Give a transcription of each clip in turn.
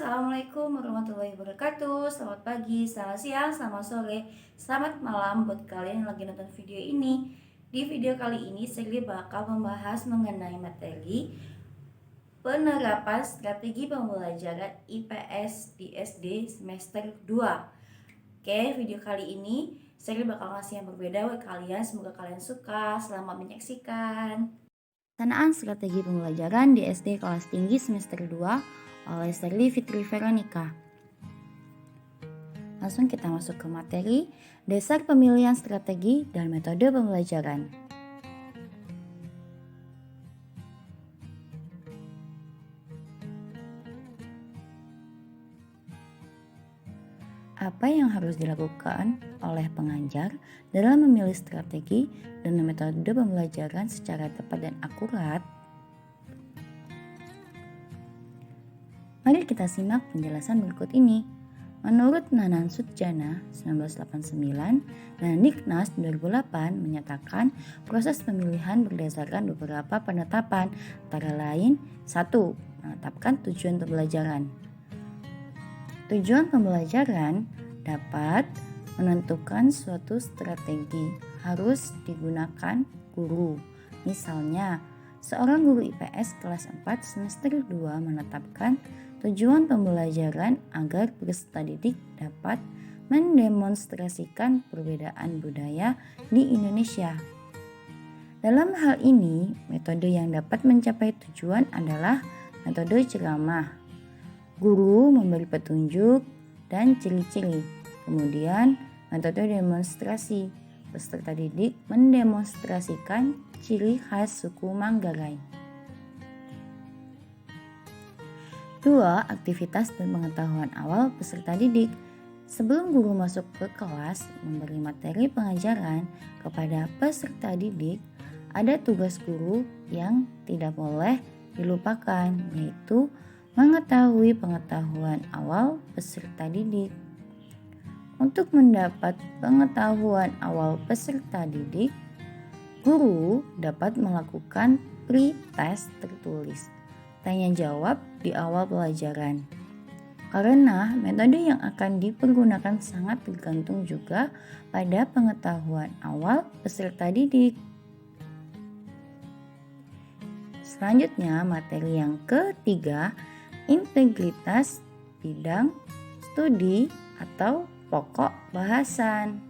Assalamualaikum warahmatullahi wabarakatuh. Selamat pagi, selamat siang, selamat sore, selamat malam buat kalian yang lagi nonton video ini. Di video kali ini saya bakal membahas mengenai materi penerapan strategi pembelajaran IPS di SD semester 2. Oke, video kali ini saya bakal ngasih yang berbeda buat kalian. Semoga kalian suka. Selamat menyaksikan. Pelaksanaan strategi pembelajaran di SD kelas tinggi semester 2 oleh Sherly Fitri Veronica. Langsung kita masuk ke materi, dasar pemilihan strategi dan metode pembelajaran. Apa yang harus dilakukan oleh pengajar dalam memilih strategi dan metode pembelajaran secara tepat dan akurat? Mari kita simak penjelasan berikut ini. Menurut Nanan Sutjana 1989 dan Niknas 2008 menyatakan proses pemilihan berdasarkan beberapa penetapan, antara lain 1. Menetapkan tujuan pembelajaran. Tujuan pembelajaran dapat menentukan suatu strategi harus digunakan guru. Misalnya, seorang guru IPS kelas 4 semester 2 menetapkan tujuan pembelajaran agar peserta didik dapat mendemonstrasikan perbedaan budaya di Indonesia. Dalam hal ini, metode yang dapat mencapai tujuan adalah metode ceramah. Guru memberi petunjuk dan ciri-ciri. Kemudian, metode demonstrasi. Peserta didik mendemonstrasikan ciri khas suku Manggarai. 2. Aktivitas dan pengetahuan awal peserta didik. Sebelum guru masuk ke kelas memberi materi pengajaran kepada peserta didik, ada tugas guru yang tidak boleh dilupakan, yaitu mengetahui pengetahuan awal peserta didik. Untuk mendapat pengetahuan awal peserta didik, guru dapat melakukan pre-test tertulis, tanya jawab di awal pelajaran. Karena metode yang akan dipergunakan sangat tergantung juga pada pengetahuan awal peserta didik. Selanjutnya, materi yang ketiga, integritas bidang studi atau pokok bahasan.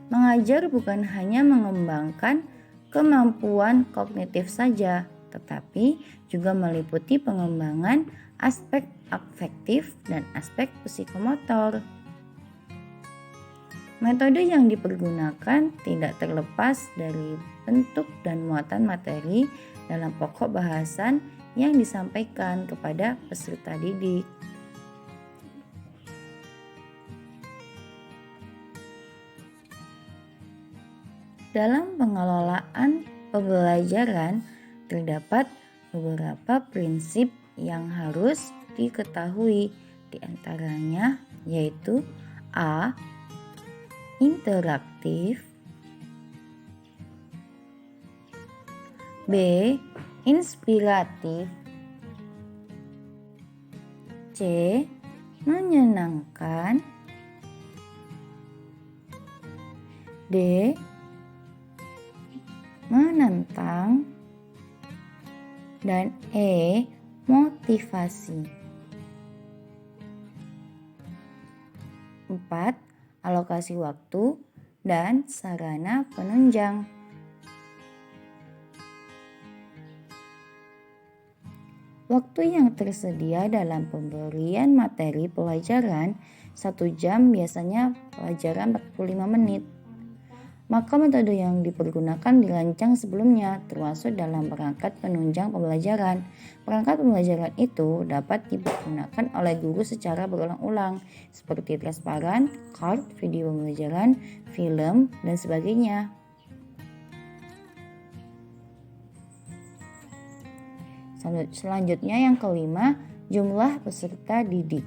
Mengajar bukan hanya mengembangkan kemampuan kognitif saja, tetapi juga meliputi pengembangan aspek afektif dan aspek psikomotor. Metode yang dipergunakan tidak terlepas dari bentuk dan muatan materi dalam pokok bahasan yang disampaikan kepada peserta didik. Dalam pengelolaan pembelajaran terdapat beberapa prinsip yang harus diketahui, diantaranya yaitu A. Interaktif, B. Inspiratif, C. Menyenangkan, D. Menantang, dan E. Motivasi. 4. Alokasi waktu dan sarana penunjang. Waktu yang tersedia dalam pemberian materi pelajaran 1 jam, biasanya pelajaran 45 menit. Maka metode yang dipergunakan dirancang sebelumnya, termasuk dalam perangkat penunjang pembelajaran. Perangkat pembelajaran itu dapat dipergunakan oleh guru secara berulang-ulang, seperti transparan, card, video pembelajaran, film, dan sebagainya. Selanjutnya yang kelima, jumlah peserta didik.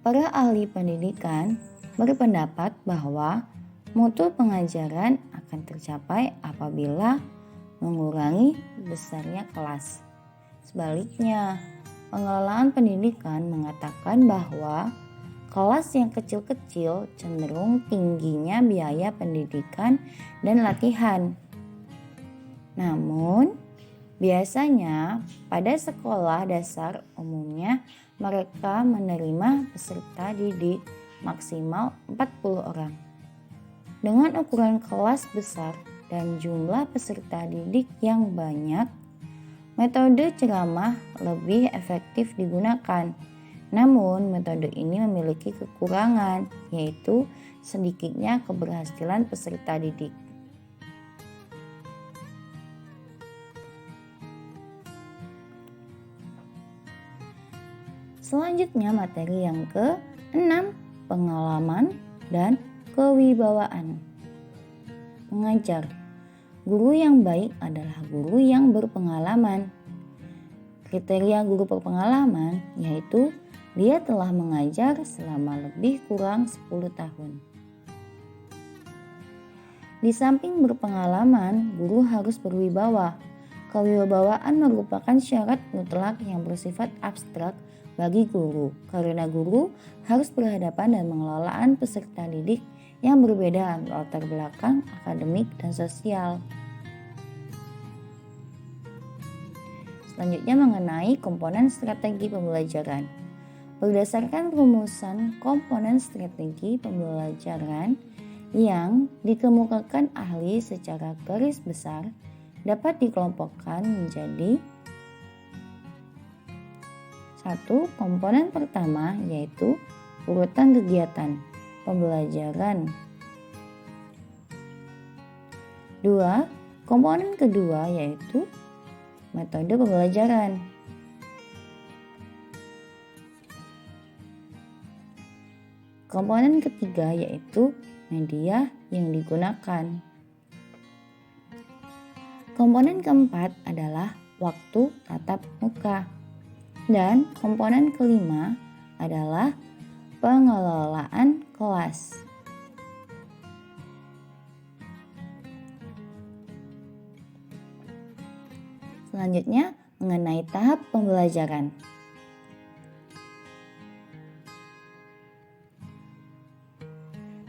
Para ahli pendidikan berpendapat bahwa mutu pengajaran akan tercapai apabila mengurangi besarnya kelas. Sebaliknya, Pengelolaan pendidikan mengatakan bahwa kelas yang kecil-kecil cenderung tingginya biaya pendidikan dan latihan. Namun, biasanya pada sekolah dasar umumnya mereka menerima peserta didik maksimal 40 orang. Dengan ukuran kelas besar dan jumlah peserta didik yang banyak, metode ceramah lebih efektif digunakan. Namun, metode ini memiliki kekurangan, yaitu sedikitnya keberhasilan peserta didik. Selanjutnya materi yang ke-6, pengalaman dan kewibawaan. Mengajar. Guru yang baik adalah guru yang berpengalaman. Kriteria guru berpengalaman yaitu dia telah mengajar selama lebih kurang 10 tahun. Di samping berpengalaman, guru harus berwibawa. Kewibawaan merupakan syarat mutlak yang bersifat abstrak bagi guru, karena guru harus berhadapan dan mengelolaan peserta didik yang berbeda latar belakang akademik dan sosial. Selanjutnya mengenai komponen strategi pembelajaran. Berdasarkan rumusan komponen strategi pembelajaran yang dikemukakan ahli secara garis besar dapat dikelompokkan menjadi 1. Komponen pertama yaitu urutan kegiatan pembelajaran. 2. Komponen kedua yaitu metode pembelajaran. Komponen ketiga yaitu media yang digunakan. Komponen keempat adalah waktu tatap muka. Dan komponen kelima adalah pengelolaan kelas. Selanjutnya mengenai tahap pembelajaran.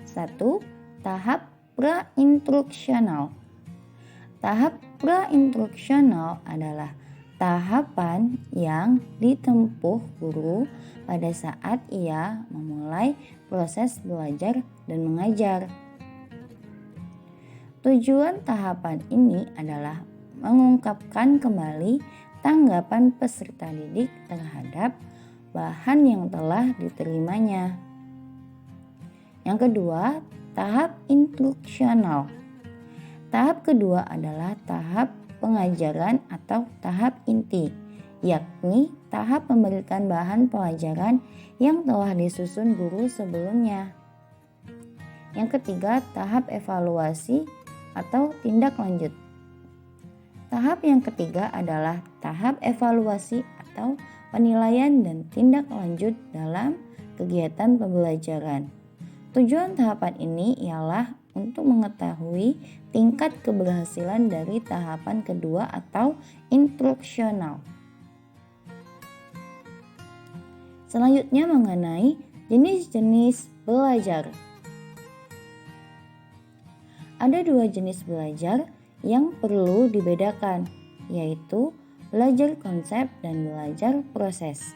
Satu, tahap pra-instruksional. Tahap pra-instruksional adalah tahapan yang ditempuh guru pada saat ia memulai proses belajar dan mengajar. Tujuan tahapan ini adalah mengungkapkan kembali tanggapan peserta didik terhadap bahan yang telah diterimanya. Yang kedua, tahap instruksional. Tahap kedua adalah tahap pengajaran atau tahap inti, yakni tahap memberikan bahan pelajaran yang telah disusun guru sebelumnya. Yang ketiga, tahap evaluasi atau tindak lanjut. Tahap yang ketiga adalah tahap evaluasi atau penilaian dan tindak lanjut dalam kegiatan pembelajaran. Tujuan tahapan ini ialah untuk mengetahui tingkat keberhasilan dari tahapan kedua atau instruksional. Selanjutnya mengenai jenis-jenis belajar. Ada dua jenis belajar yang perlu dibedakan, yaitu belajar konsep dan belajar proses.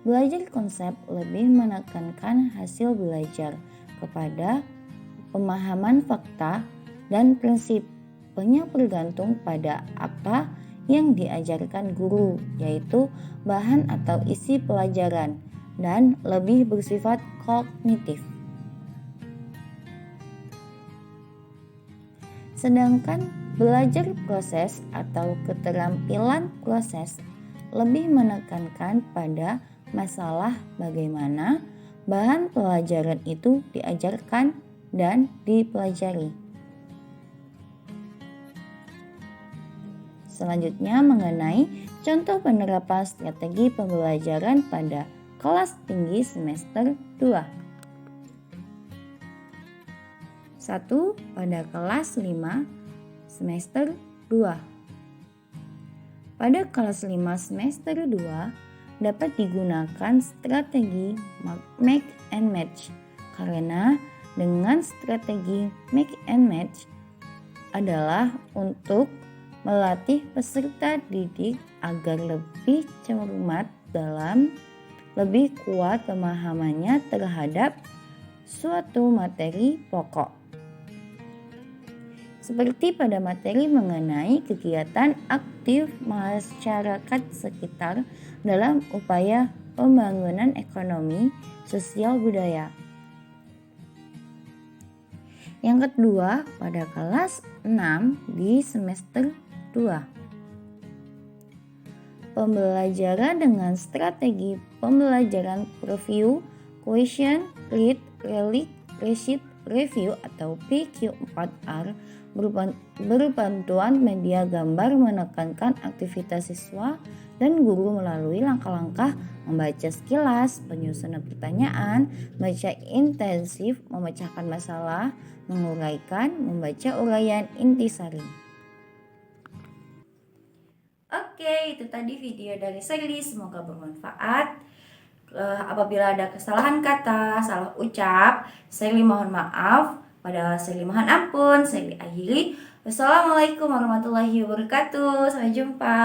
Belajar konsep lebih menekankan hasil belajar kepada pemahaman fakta dan prinsip, banyak bergantung pada apa yang diajarkan guru, yaitu bahan atau isi pelajaran, dan lebih bersifat kognitif. Sedangkan belajar proses atau keterampilan proses lebih menekankan pada masalah bagaimana bahan pelajaran itu diajarkan dan dipelajari. Selanjutnya mengenai contoh penerapan strategi pembelajaran pada kelas tinggi semester 2. 1. Pada kelas 5 semester 2. Pada kelas 5 semester 2 dapat digunakan strategi make and match karena dengan strategi make and match adalah untuk melatih peserta didik agar lebih cermat dalam lebih kuat pemahamannya terhadap suatu materi pokok. Seperti pada materi mengenai kegiatan aktif masyarakat sekitar dalam upaya pembangunan ekonomi, sosial, budaya. Yang kedua, pada kelas 6 di semester 2. Pembelajaran dengan strategi pembelajaran preview, question, read, relate, recite, review atau PQ4R berbantuan media gambar menekankan aktivitas siswa dan guru melalui langkah-langkah membaca sekilas, penyusunan pertanyaan, baca intensif, memecahkan masalah, menguraikan, membaca uraian intisari. Oke, itu tadi video dari Sally, semoga bermanfaat. Apabila ada kesalahan kata, salah ucap, Sally mohon maaf. Padahal Sally mohon ampun. Sally akhiri. Wassalamualaikum warahmatullahi wabarakatuh. Sampai jumpa.